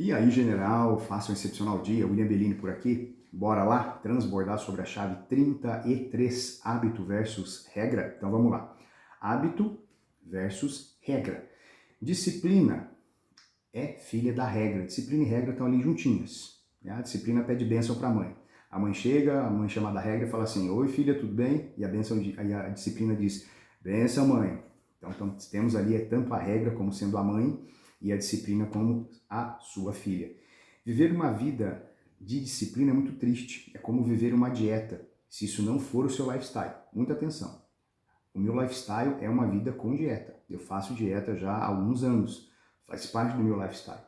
E aí, general, faça um excepcional dia. William Bellini por aqui. Bora lá transbordar sobre a chave 33, hábito versus regra? Então vamos lá. Hábito versus regra. Disciplina é filha da regra. Disciplina e regra estão ali juntinhas. Né? A disciplina pede bênção para a mãe. A mãe chega, a mãe chama da regra e fala assim: oi filha, tudo bem? E a disciplina diz: bênção mãe. Então temos ali tanto a regra como sendo a mãe e a disciplina como a sua filha. Viver uma vida de disciplina é muito triste. É como viver uma dieta, se isso não for o seu lifestyle. Muita atenção. O meu lifestyle é uma vida com dieta. Eu faço dieta já há alguns anos. Faz parte do meu lifestyle.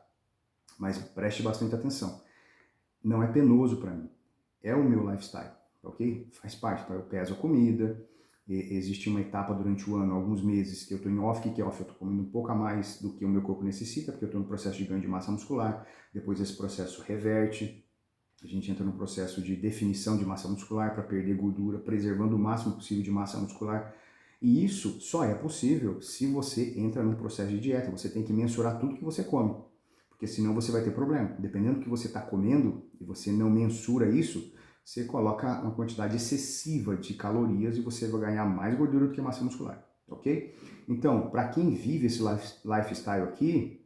Mas preste bastante atenção. Não é penoso para mim. É o meu lifestyle, ok? Faz parte. Então eu peso a comida. Existe uma etapa durante o ano, alguns meses, que eu estou em off. Que é off? Eu estou comendo um pouco a mais do que o meu corpo necessita, porque eu estou no processo de ganho de massa muscular. Depois esse processo reverte. A gente entra no processo de definição de massa muscular para perder gordura, preservando o máximo possível de massa muscular. E isso só é possível se você entra num processo de dieta. Você tem que mensurar tudo que você come, porque senão você vai ter problema. Dependendo do que você está comendo e você não mensura isso, você coloca uma quantidade excessiva de calorias e você vai ganhar mais gordura do que massa muscular, ok? Então, para quem vive esse lifestyle aqui,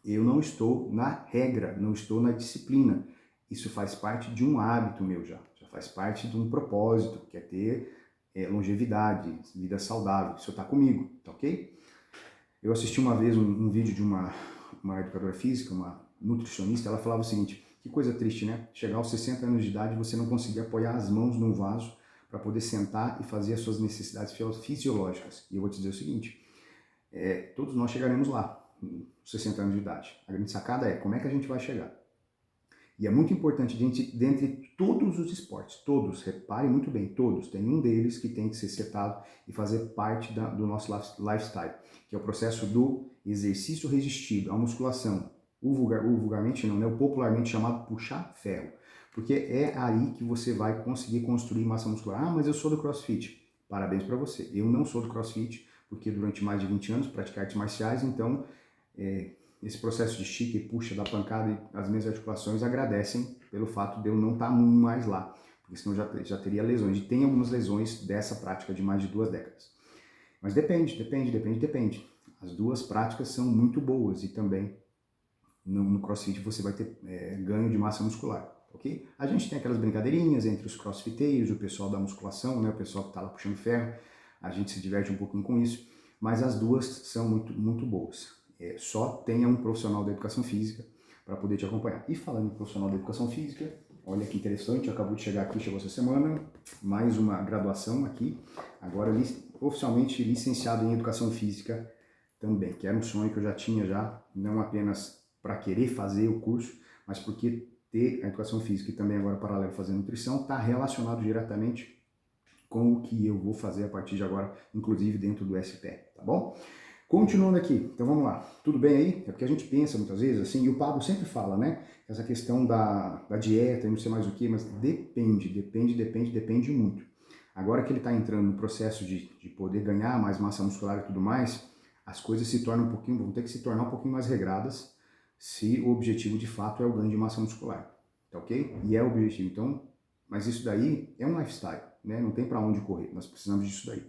eu não estou na regra, não estou na disciplina. Isso faz parte de um hábito meu já faz parte de um propósito, que é ter longevidade, vida saudável. Isso está comigo, tá ok? Eu assisti uma vez um vídeo de uma educadora física, uma nutricionista. Ela falava o seguinte: que coisa triste, né? Chegar aos 60 anos de idade e você não conseguir apoiar as mãos num vaso para poder sentar e fazer as suas necessidades fisiológicas. E eu vou te dizer o seguinte: todos nós chegaremos lá, 60 anos de idade. A grande sacada é como é que a gente vai chegar. E é muito importante, dentre todos os esportes, todos, repare muito bem, todos, tem um deles que tem que ser setado e fazer parte do nosso lifestyle, que é o processo do exercício resistido, a musculação, vulgarmente não, né, o popularmente chamado puxar ferro, porque é aí que você vai conseguir construir massa muscular. Ah, mas eu sou do CrossFit. Parabéns para você. Eu não sou do CrossFit, porque durante mais de 20 anos pratiquei artes marciais, então esse processo de estica e puxa da pancada e as minhas articulações agradecem pelo fato de eu não estar mais lá, porque senão já teria lesões. E tem algumas lesões dessa prática de mais de 2 décadas. Mas depende. As duas práticas são muito boas e também no CrossFit você vai ter ganho de massa muscular, ok? A gente tem aquelas brincadeirinhas entre os crossfiteiros, o pessoal da musculação, né, o pessoal que está lá puxando ferro, a gente se diverte um pouquinho com isso, mas as duas são muito boas. Só tenha um profissional da educação física para poder te acompanhar. E falando em profissional da educação física, olha que interessante, acabou de chegar aqui, chegou essa semana, mais uma graduação aqui, agora oficialmente licenciado em educação física também, que era um sonho que eu já tinha não apenas para querer fazer o curso, mas porque ter a educação física e também agora paralelo fazer nutrição está relacionado diretamente com o que eu vou fazer a partir de agora, inclusive dentro do SPE, tá bom? Continuando aqui, então vamos lá. Tudo bem aí? É porque a gente pensa muitas vezes assim, e o Pablo sempre fala, né? Essa questão da dieta e não sei mais o que, mas depende muito. Agora que ele está entrando no processo de poder ganhar mais massa muscular e tudo mais, as coisas vão ter que se tornar um pouquinho mais regradas se o objetivo de fato é o ganho de massa muscular, tá ok? E é o objetivo, então, mas isso daí é um lifestyle, né? Não tem para onde correr, nós precisamos disso daí.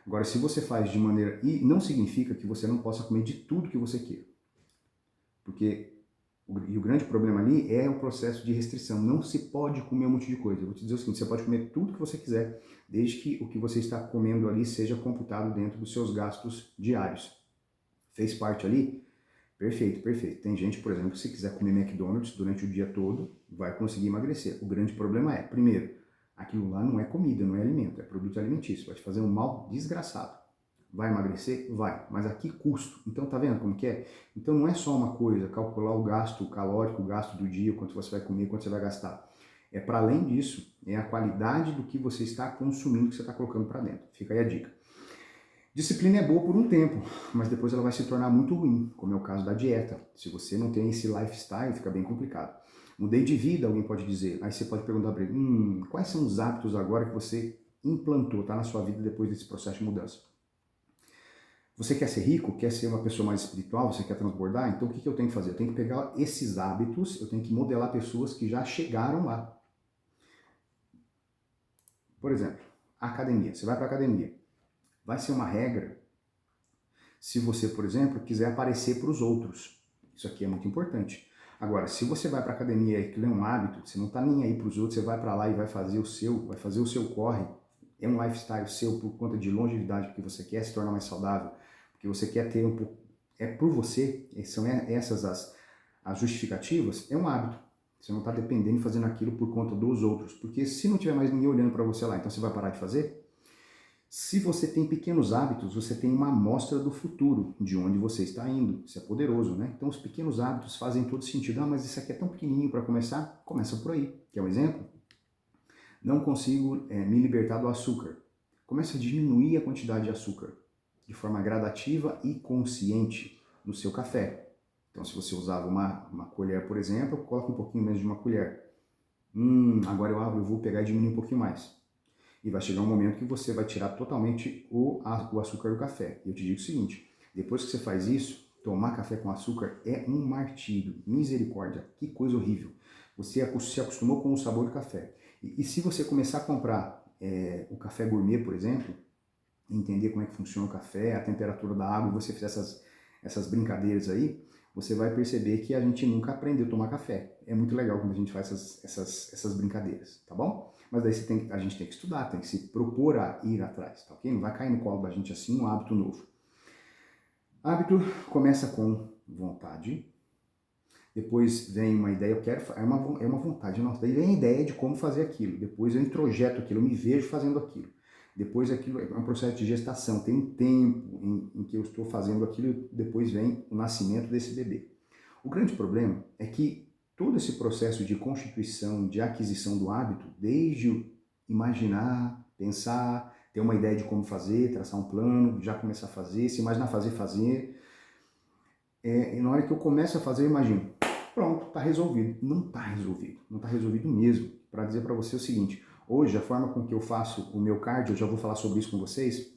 Agora, se você faz de maneira... E não significa que você não possa comer de tudo que você queira. Porque o grande problema ali é o processo de restrição. Não se pode comer um monte de coisa. Eu vou te dizer o seguinte: você pode comer tudo que você quiser, desde que o que você está comendo ali seja computado dentro dos seus gastos diários. Fez parte ali? Perfeito. Tem gente, por exemplo, que se quiser comer McDonald's durante o dia todo, vai conseguir emagrecer. O grande problema é, primeiro, aquilo lá não é comida, não é alimento, é produto alimentício, vai te fazer um mal desgraçado. Vai emagrecer? Vai, mas a que custo? Então tá vendo como que é? Então não é só uma coisa, calcular o gasto calórico, o gasto do dia, quanto você vai comer, quanto você vai gastar. É para além disso, é a qualidade do que você está consumindo, que você está colocando para dentro. Fica aí a dica. Disciplina é boa por um tempo, mas depois ela vai se tornar muito ruim, como é o caso da dieta. Se você não tem esse lifestyle, fica bem complicado. Mudei de vida, alguém pode dizer. Aí você pode perguntar para ele, quais são os hábitos agora que você implantou, tá na sua vida depois desse processo de mudança? Você quer ser rico? Quer ser uma pessoa mais espiritual? Você quer transbordar? Então o que eu tenho que fazer? Eu tenho que pegar esses hábitos, eu tenho que modelar pessoas que já chegaram lá. Por exemplo, a academia. Você vai para a academia. Vai ser uma regra se você, por exemplo, quiser aparecer para os outros. Isso aqui é muito importante. Agora, se você vai para a academia e aquilo é um hábito, você não está nem aí para os outros, você vai para lá e vai fazer o seu corre, é um lifestyle seu por conta de longevidade, porque você quer se tornar mais saudável, porque você quer ter um pouco, é por você, são essas as justificativas, é um hábito. Você não está dependendo de fazendo aquilo por conta dos outros, porque se não tiver mais ninguém olhando para você lá, então você vai parar de fazer? Se você tem pequenos hábitos, você tem uma amostra do futuro, de onde você está indo. Isso é poderoso, né? Então os pequenos hábitos fazem todo sentido. Ah, mas isso aqui é tão pequenininho para começar? Começa por aí. Quer um exemplo? Não consigo me libertar do açúcar. Comece a diminuir a quantidade de açúcar de forma gradativa e consciente no seu café. Então se você usava uma colher, por exemplo, coloque um pouquinho menos de uma colher. Agora eu vou pegar e diminuir um pouquinho mais. E vai chegar um momento que você vai tirar totalmente o açúcar do café. E eu te digo o seguinte, depois que você faz isso, tomar café com açúcar é um martírio, misericórdia, que coisa horrível. Você se acostumou com o sabor do café. E se você começar a comprar o café gourmet, por exemplo, entender como é que funciona o café, a temperatura da água, e você fizer essas brincadeiras aí, você vai perceber que a gente nunca aprendeu a tomar café. É muito legal quando a gente faz essas brincadeiras, tá bom? Mas daí a gente tem que estudar, tem que se propor a ir atrás, tá ok? Não vai cair no colo da gente assim um hábito novo. Hábito começa com vontade, depois vem uma ideia, é uma vontade, nossa, daí vem a ideia de como fazer aquilo, depois eu introjeto aquilo, eu me vejo fazendo aquilo. Depois aquilo é um processo de gestação, tem um tempo em que eu estou fazendo aquilo, depois vem o nascimento desse bebê. O grande problema é que todo esse processo de constituição, de aquisição do hábito, desde imaginar, pensar, ter uma ideia de como fazer, traçar um plano, já começar a fazer, se imaginar fazer, e na hora que eu começo a fazer, eu imagino, pronto, está resolvido. Não está resolvido, não está resolvido mesmo. Para dizer para você o seguinte, hoje a forma com que eu faço o meu cardio, eu já vou falar sobre isso com vocês,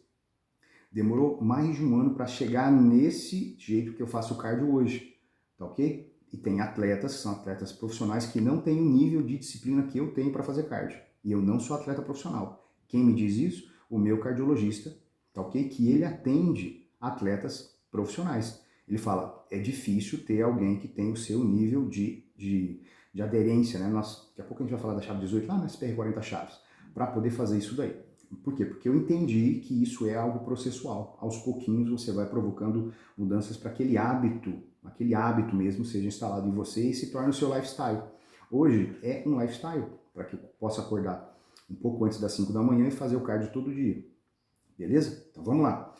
demorou mais de um ano para chegar nesse jeito que eu faço o cardio hoje, tá ok? E tem atletas, são atletas profissionais que não têm o nível de disciplina que eu tenho para fazer cardio. E eu não sou atleta profissional. Quem me diz isso? O meu cardiologista, tá ok? Que ele atende atletas profissionais. Ele fala, é difícil ter alguém que tem o seu nível de aderência, né? Daqui a pouco a gente vai falar da chave 18 lá na SPR40 chaves, para poder fazer isso daí. Por quê? Porque eu entendi que isso é algo processual. Aos pouquinhos você vai provocando mudanças para aquele hábito mesmo seja instalado em você e se torne o seu lifestyle. Hoje é um lifestyle para que eu possa acordar um pouco antes das 5 da manhã e fazer o cardio todo dia. Beleza? Então vamos lá.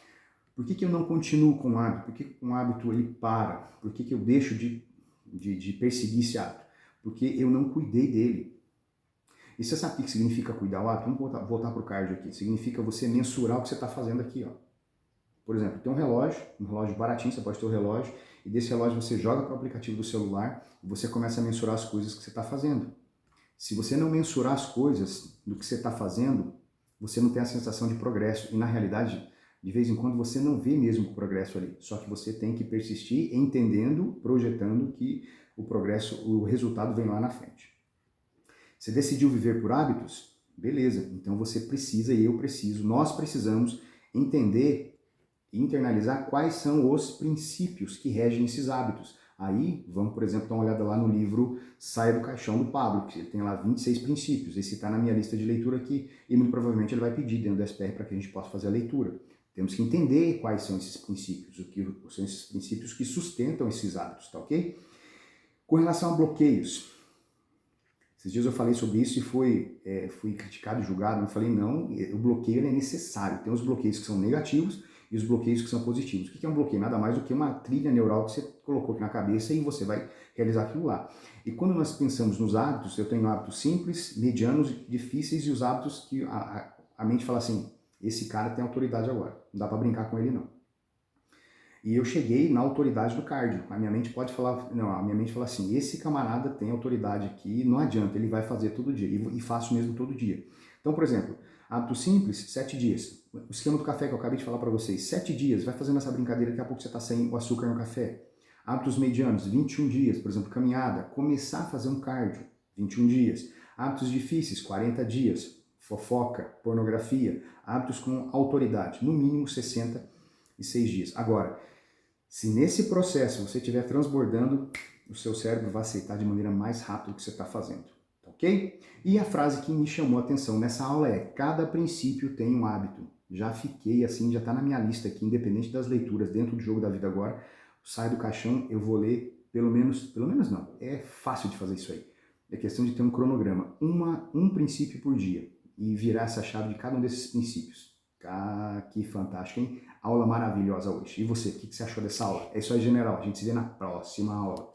Por que eu não continuo com o hábito? Por que um hábito ele para? Por que eu deixo de perseguir esse hábito? Porque eu não cuidei dele. E você sabe o que significa cuidar o hábito? Vamos voltar para o cardio aqui. Significa você mensurar o que você está fazendo aqui, ó. Por exemplo, tem um relógio baratinho, você pode ter um relógio, e desse relógio você joga para o aplicativo do celular e você começa a mensurar as coisas que você está fazendo. Se você não mensurar as coisas do que você está fazendo, você não tem a sensação de progresso. E na realidade, de vez em quando você não vê mesmo o progresso ali. Só que você tem que persistir entendendo, projetando que o progresso, o resultado vem lá na frente. Você decidiu viver por hábitos? Beleza. Então você precisa e eu preciso, nós precisamos entender e internalizar quais são os princípios que regem esses hábitos. Aí, vamos, por exemplo, dar uma olhada lá no livro Saia do Caixão, do Pablo, que ele tem lá 26 princípios. Esse está na minha lista de leitura aqui e muito provavelmente ele vai pedir dentro do SPR para que a gente possa fazer a leitura. Temos que entender quais são esses princípios, o que são esses princípios que sustentam esses hábitos, tá ok? Com relação a bloqueios, esses dias eu falei sobre isso e fui criticado e julgado. Eu falei, não, o bloqueio é necessário. Tem os bloqueios que são negativos e os bloqueios que são positivos. O que é um bloqueio? Nada mais do que uma trilha neural que você colocou aqui na cabeça e você vai realizar aquilo lá. E quando nós pensamos nos hábitos, eu tenho hábitos simples, medianos, difíceis e os hábitos que a mente fala assim, esse cara tem autoridade agora, não dá para brincar com ele não. E eu cheguei na autoridade do cardio. A minha mente pode falar, não, a minha mente fala assim, esse camarada tem autoridade aqui, não adianta, ele vai fazer todo dia, e faço mesmo todo dia. Então, por exemplo, Hábito simples, 7 dias. O esquema do café que eu acabei de falar para vocês, 7 dias, vai fazendo essa brincadeira, daqui a pouco você está sem o açúcar no café. Hábitos medianos, 21 dias, por exemplo, caminhada, começar a fazer um cardio, 21 dias. Hábitos difíceis, 40 dias, fofoca, pornografia. Hábitos com autoridade, no mínimo 66 dias. Agora, se nesse processo você estiver transbordando, o seu cérebro vai aceitar de maneira mais rápida o que você está fazendo, ok? E a frase que me chamou a atenção nessa aula é: cada princípio tem um hábito. Já fiquei assim, já está na minha lista aqui, independente das leituras, dentro do Jogo da Vida agora, sai do caixão, eu vou ler pelo menos não, é fácil de fazer isso aí. É questão de ter um cronograma, um princípio por dia, e virar essa chave de cada um desses princípios. Que fantástico, hein? Aula maravilhosa hoje. E você, o que você achou dessa aula? É isso aí, general. A gente se vê na próxima aula.